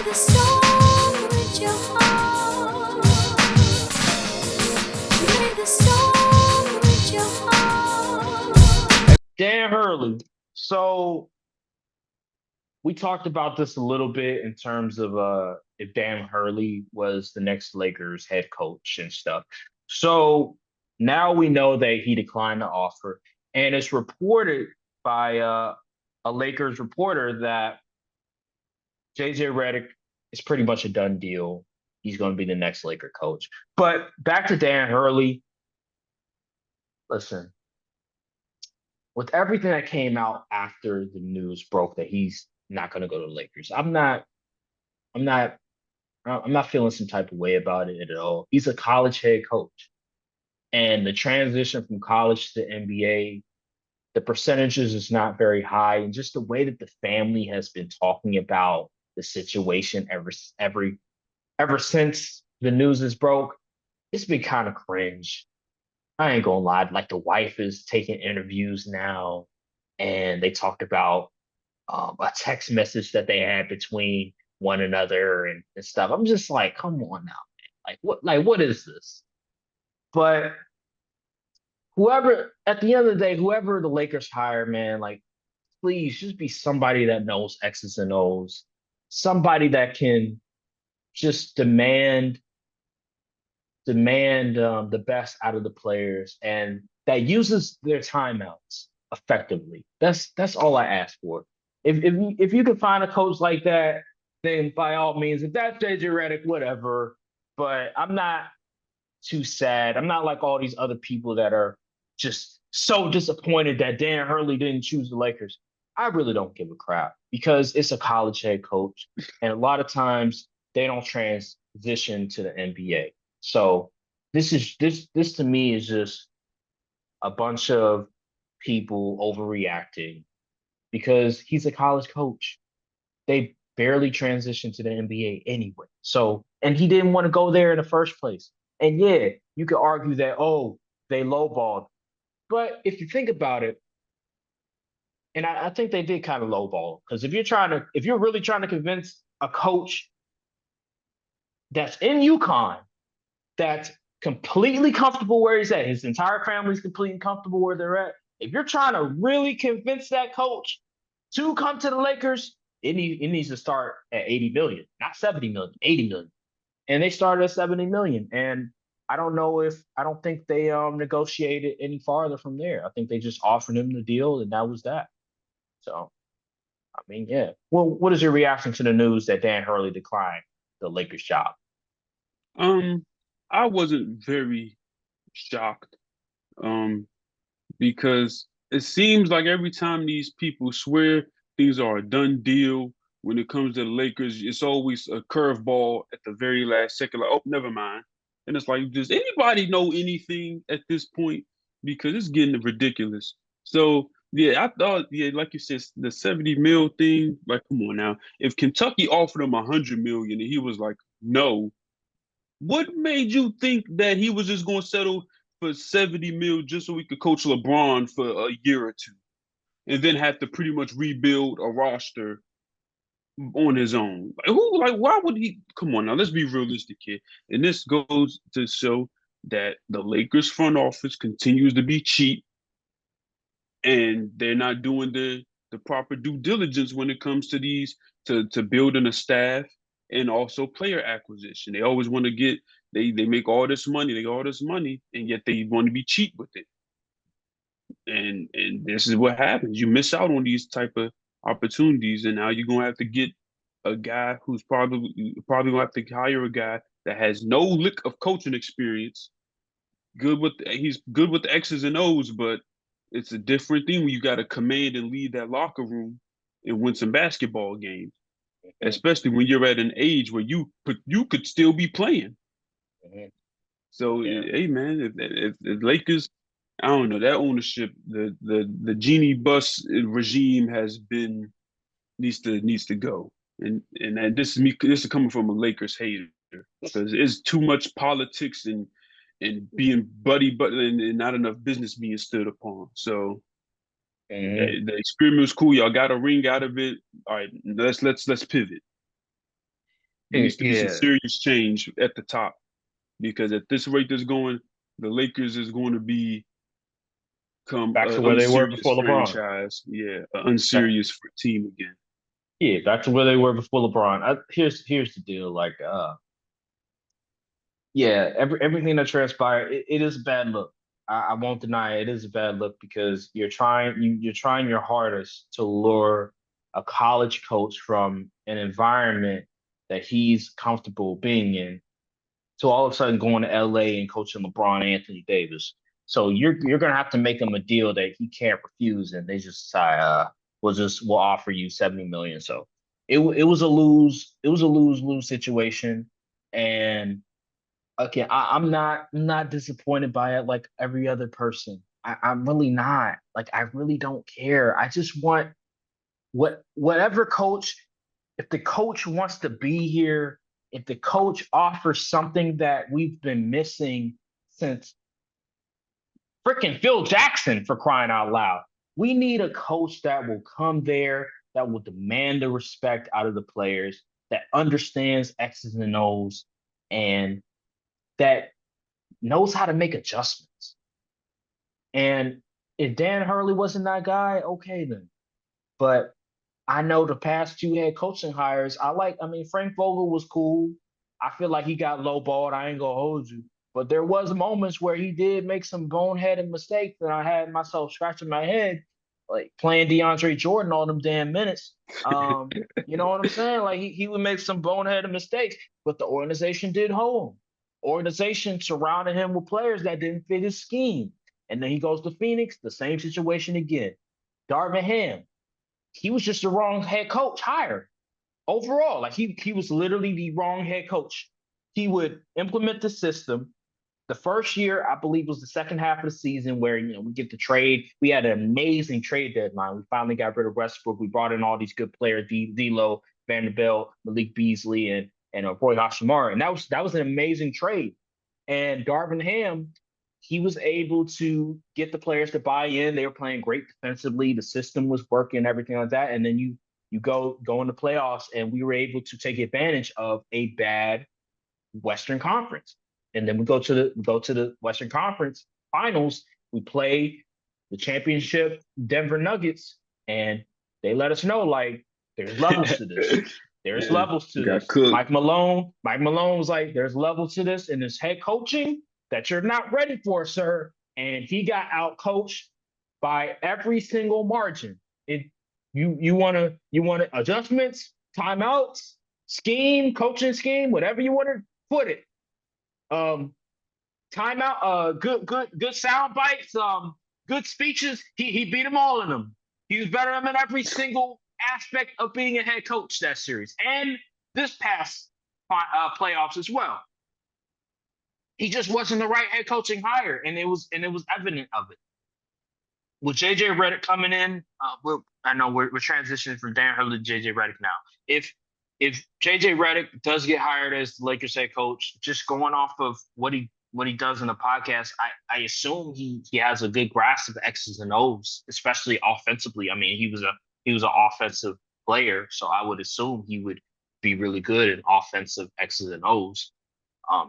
the storm with your heart. Play the storm with your heart. Dan Hurley. So we talked about this a little bit in terms of if Dan Hurley was the next Lakers head coach and stuff. So now we know that he declined the offer, and it's reported by a Lakers reporter that JJ Redick is pretty much a done deal. He's going to be the next Laker coach. But back to Dan Hurley. Listen, with everything that came out after the news broke that he's not going to go to the Lakers, I'm not, I'm not feeling some type of way about it at all. He's a college head coach, and the transition from college to NBA, the percentages is not very high, and just the way that the family has been talking about the situation ever since the news is broke, it's been kind of cringe. I ain't gonna lie. Like the wife is taking interviews now, and they talked about a text message that they had between one another and stuff. I'm just like, come on now, man. Like what is this? But whoever at the end of the day, whoever the Lakers hire, man, like please just be somebody that knows X's and O's, somebody that can just demand the best out of the players and that uses their timeouts effectively. That's all I ask for. If you can find a coach like that, then by all means, if that's JJ Redick, whatever. But I'm not too sad. I'm not like all these other people that are just so disappointed that Dan Hurley didn't choose the Lakers. I really don't give a crap because it's a college head coach, and a lot of times they don't transition to the NBA. So this to me is just a bunch of people overreacting because he's a college coach. They barely transitioned to the NBA anyway. So, and he didn't want to go there in the first place. And yeah, you could argue that, oh, they lowballed. But if you think about it, and I think they did kind of lowball because if you're really trying to convince a coach that's in UConn, that's completely comfortable where he's at, his entire family's completely comfortable where they're at. If you're trying to really convince that coach to come to the Lakers, it needs to start at 80 million, not 70 million, 80 million. And they started at 70 million. And I don't think they negotiated any farther from there. I think they just offered him the deal and that was that. So I mean, yeah. Well, what is your reaction to the news that Dan Hurley declined the Lakers job? Um, I wasn't very shocked. Um, because it seems like every time these people swear things are a done deal when it comes to the Lakers, it's always a curveball at the very last second. Like, oh, never mind. And it's like, does anybody know anything at this point? Because it's getting ridiculous. So yeah, I thought, yeah, like you said, the 70 mil thing, like, come on now. If Kentucky offered him 100 million and he was like, no, what made you think that he was just gonna settle for 70 mil just so he could coach LeBron for a year or two and then have to pretty much rebuild a roster on his own? Like, who, like, why would he? Come on now, let's be realistic here. And this goes to show that the Lakers front office continues to be cheap and they're not doing the proper due diligence when it comes to these to building a staff and also player acquisition. They always want to get they make all this money, they got all this money, and yet they want to be cheap with it. And this is what happens. You miss out on these type of opportunities, and now you're gonna have to get a guy who's probably gonna have to hire a guy that has no lick of coaching experience. He's good with the X's and O's, but it's a different thing when you got to command and lead that locker room and win some basketball games, Mhm, especially when you're at an age where you could still be playing. mhm. So Yeah. hey man, if Lakers, I don't know that ownership, the genie bus regime has been needs to go, and this is coming from a Lakers hater because it's too much politics and being buddy and not enough business being stood upon. So Mhm. the experiment was cool. Y'all got a ring out of it. All right, let's pivot. needs to be some Yeah, serious change at the top, because at this rate that's going, the Lakers is going to become back an to where they were unserious before LeBron. franchise. Yeah, an Back, unserious team again. yeah, back to where they were before LeBron. Here's the deal. Like, yeah, everything that transpired, it is a bad look. I won't deny it. It is a bad look because you're trying your hardest to lure a college coach from an environment that he's comfortable being in to all of a sudden going to LA and coaching LeBron Anthony Davis. So you're gonna have to make him a deal that he can't refuse, and they just decide, we'll offer you 70 million. So it was a lose-lose situation, and again, I'm not disappointed by it like every other person. I'm really not. Like I really don't care. I just want whatever coach, if the coach wants to be here, if the coach offers something that we've been missing since freaking Phil Jackson, for crying out loud. We need a coach that will come there, that will demand the respect out of the players, that understands X's and O's, and that knows how to make adjustments. And if Dan Hurley wasn't that guy, okay then. But I know the past two head coaching hires, I mean, Frank Vogel was cool. I feel like he got lowballed. I ain't gonna hold you. But there was moments where he did make some boneheaded mistakes and I had myself scratching my head, like playing DeAndre Jordan all them damn minutes. You know what I'm saying? Like he would make some boneheaded mistakes, but the organization did hold him. Organization surrounded him with players that didn't fit his scheme. And then he goes to Phoenix, the same situation again. Darvin Ham, he was just the wrong head coach hired overall. Like he was literally the wrong head coach. He would implement the system. The first year, I believe, was the second half of the season where we get the trade. We had an amazing trade deadline. We finally got rid of Westbrook. We brought in all these good players: D'Lo, Vanderbilt, Malik Beasley, and Roy Hashimura. And that was an amazing trade. And Darvin Ham, he was able to get the players to buy in. They were playing great defensively. The system was working, everything like that. And then you go in the playoffs, and we were able to take advantage of a bad Western Conference. And then we go to the Western Conference Finals. We play the championship Denver Nuggets, and they let us know like there's levels to this. There's Yeah, levels to got this. cooked. Mike Malone was like, there's levels to this, and this head coaching that you're not ready for, sir. And he got out coached by every single margin. You want to adjustments, timeouts, scheme, coaching scheme, whatever you want to put it. Timeout, good sound bites, good speeches. He beat them all in them. He was better than them in every single aspect of being a head coach that series and this past playoffs as well. He just wasn't the right head coaching hire, and it was evident of it. With JJ Redick coming in, I know we're transitioning from Dan Hurley to JJ Redick now. If JJ Redick does get hired as the Lakers head coach, just going off of what he does in the podcast, I assume he has a good grasp of X's and O's, especially offensively. I mean, he was an offensive player, so I would assume he would be really good in offensive X's and O's.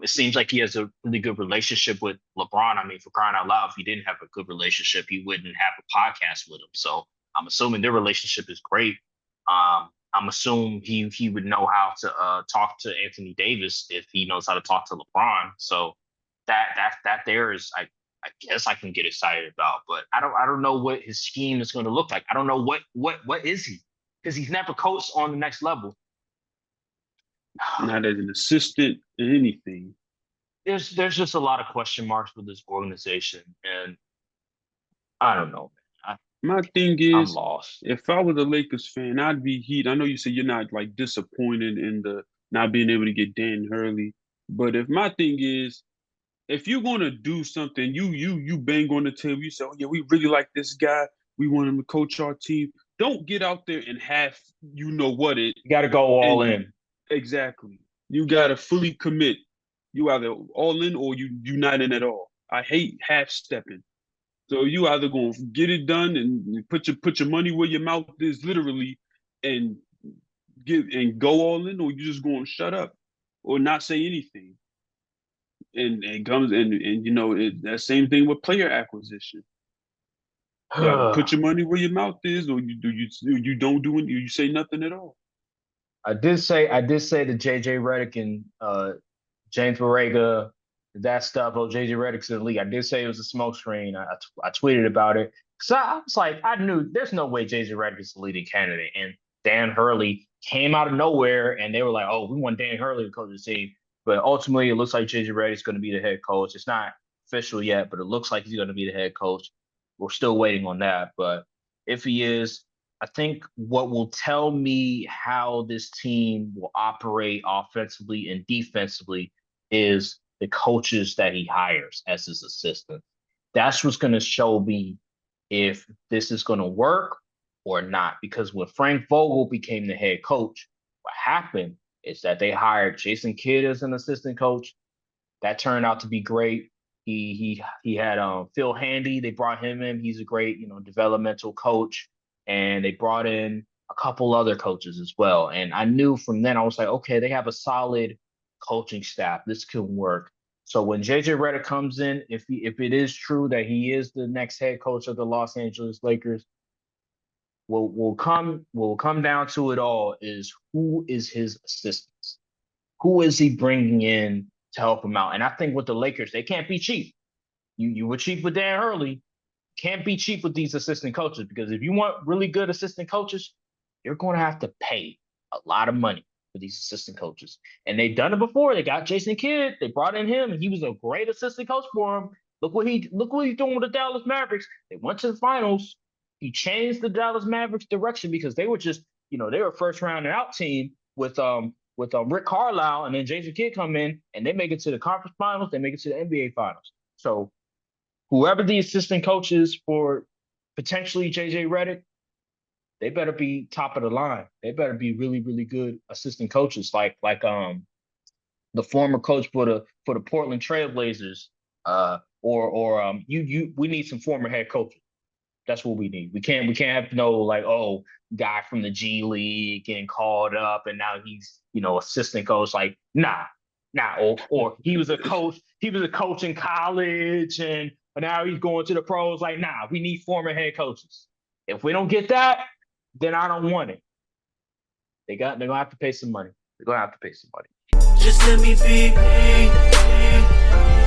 It seems like he has a really good relationship with LeBron. I mean, for crying out loud, if he didn't have a good relationship, he wouldn't have a podcast with him. So I'm assuming their relationship is great. I'm assuming he would know how to talk to Anthony Davis if he knows how to talk to LeBron. So that there is I guess I can get excited about, but I don't know what his scheme is going to look like. I don't know what is he, because he's never coached on the next level. Not as an assistant in anything. There's just a lot of question marks with this organization, and I don't know, man. My thing I'm is, lost. if I was a Lakers fan, I'd be heat. I know you say you're not like disappointed in the not being able to get Dan Hurley, but if my thing is, if you're gonna do something, you bang on the table, you say, oh yeah, we really like this guy, we want him to coach our team. Don't get out there and half it. You got to go all and in. Exactly. You gotta fully commit. You either all in or you not in at all. I hate half stepping. So you either gonna get it done and put your money where your mouth is, literally, and go all in, or you just gonna shut up. or not say anything. And it comes and that same thing with player acquisition. You either put your money where your mouth is, or you don't do it. You say nothing at all. I did say that JJ Redick and James Borrega, that stuff. Oh, JJ Redick's in the league. I did say it was a smokescreen. I tweeted about it. So I was like, I knew there's no way JJ Redick is the leading candidate. And Dan Hurley came out of nowhere, and they were like, "Oh, we want Dan Hurley to coach the team." But ultimately, it looks like JJ Redick is going to be the head coach. It's not official yet, but it looks like he's going to be the head coach. We're still waiting on that. But if he is, I think what will tell me how this team will operate offensively and defensively is the coaches that he hires as his assistant. That's what's going to show me if this is going to work or not. Because when Frank Vogel became the head coach, what happened is that they hired Jason Kidd as an assistant coach. That turned out to be great. He had Phil Handy. They brought him in. He's a great developmental coach. And they brought in a couple other coaches as well. And I knew from then, I was like, okay, they have a solid coaching staff. This could work. So when JJ Redick comes in, if it is true that he is the next head coach of the Los Angeles Lakers, will come down to it all is who is his assistants? Who is he bringing in to help him out? And I think with the Lakers, they can't be cheap. You were cheap with Dan Hurley. Can't be cheap with these assistant coaches, because if you want really good assistant coaches, you're going to have to pay a lot of money for these assistant coaches. And they've done it before. They got Jason Kidd. They brought in him, and he was a great assistant coach for him. Look what he's doing with the Dallas Mavericks. They went to the finals. He changed the Dallas Mavericks direction because they were just, they were a first round and out team with Rick Carlisle, and then Jason Kidd come in and they make it to the conference finals. They make it to the NBA finals. So whoever the assistant coach is for potentially JJ Redick, they better be top of the line. They better be really, really good assistant coaches, like the former coach for the Portland Trailblazers, we need some former head coaches. That's what we need. We can't have guy from the G League getting called up and now he's assistant coach. Like nah, or he was a coach. He was a coach in college but now he's going to the pros. Like, nah, we need former head coaches. If we don't get that, then I don't want it. They're gonna have to pay some money. They're gonna have to pay some money. Just let me be me.